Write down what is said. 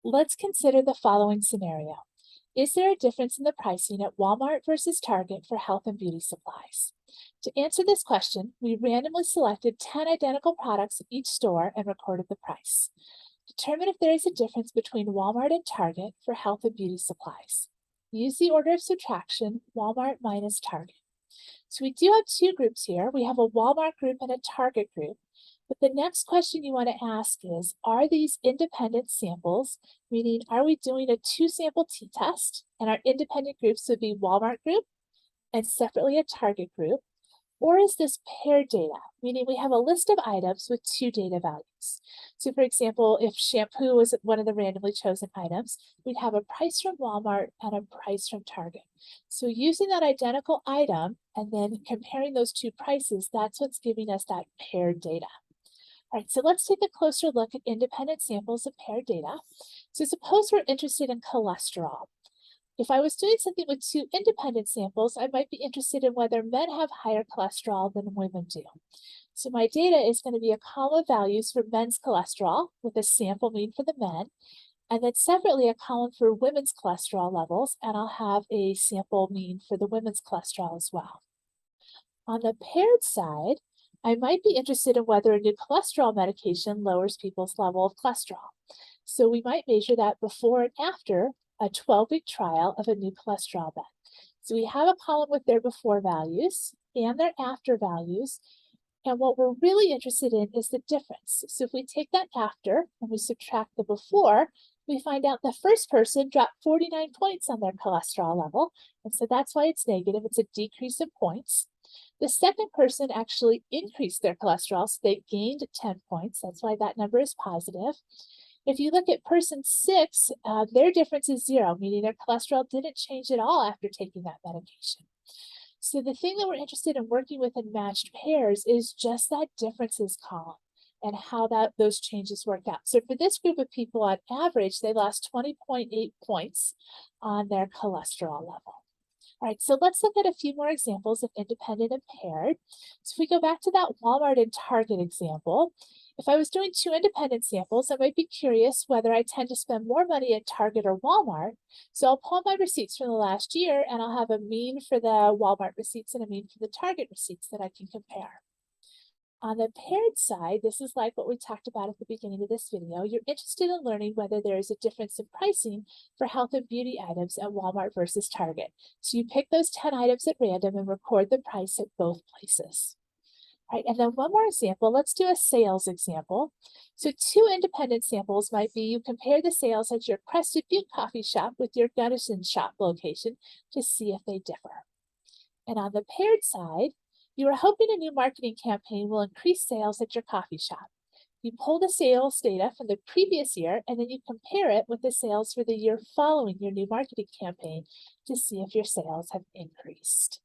Let's consider the following scenario. Is there a difference in the pricing at Walmart versus Target for health and beauty supplies? To answer this question, we randomly selected 10 identical products at each store and recorded the price. Determine if there is a difference between Walmart and Target for health and beauty supplies. Use the order of subtraction, Walmart minus Target. So we do have two groups here. We have a Walmart group and a Target group. But the next question you want to ask is, are these independent samples? Meaning, are we doing a two-sample t-test? And our independent groups would be Walmart group and separately a Target group. Or is this paired data? Meaning we have a list of items with two data values. So for example, if shampoo was one of the randomly chosen items, we'd have a price from Walmart and a price from Target. So using that identical item and then comparing those two prices, that's what's giving us that paired data. All right, so let's take a closer look at independent samples of paired data. So suppose we're interested in cholesterol. If I was doing something with two independent samples, I might be interested in whether men have higher cholesterol than women do. So my data is going to be a column of values for men's cholesterol with a sample mean for the men, and then separately a column for women's cholesterol levels, and I'll have a sample mean for the women's cholesterol as well. On the paired side, I might be interested in whether a new cholesterol medication lowers people's level of cholesterol. So we might measure that before and after a 12-week trial of a new cholesterol med. So we have a column with their before values and their after values. And what we're really interested in is the difference. So if we take that after and we subtract the before, we find out the first person dropped 49 points on their cholesterol level. And so that's why it's negative. It's a decrease of points. The second person actually increased their cholesterol, so they gained 10 points. That's why that number is positive. If you look at person 6, their difference is 0, meaning their cholesterol didn't change at all after taking that medication. So the thing that we're interested in working with in matched pairs is just that differences column and how those changes work out. So for this group of people, on average, they lost 20.8 points on their cholesterol level. All right, so let's look at a few more examples of independent and paired. So if we go back to that Walmart and Target example, if I was doing two independent samples, I might be curious whether I tend to spend more money at Target or Walmart. So I'll pull my receipts from the last year and I'll have a mean for the Walmart receipts and a mean for the Target receipts that I can compare. On the paired side, this is like what we talked about at the beginning of this video. You're interested in learning whether there is a difference in pricing for health and beauty items at Walmart versus Target. So you pick those 10 items at random and record the price at both places. All right, and then one more example. Let's do a sales example. So two independent samples might be you compare the sales at your Crested Butte coffee shop with your Gunnison shop location to see if they differ. And on the paired side, you are hoping a new marketing campaign will increase sales at your coffee shop. You pull the sales data from the previous year and then you compare it with the sales for the year following your new marketing campaign to see if your sales have increased.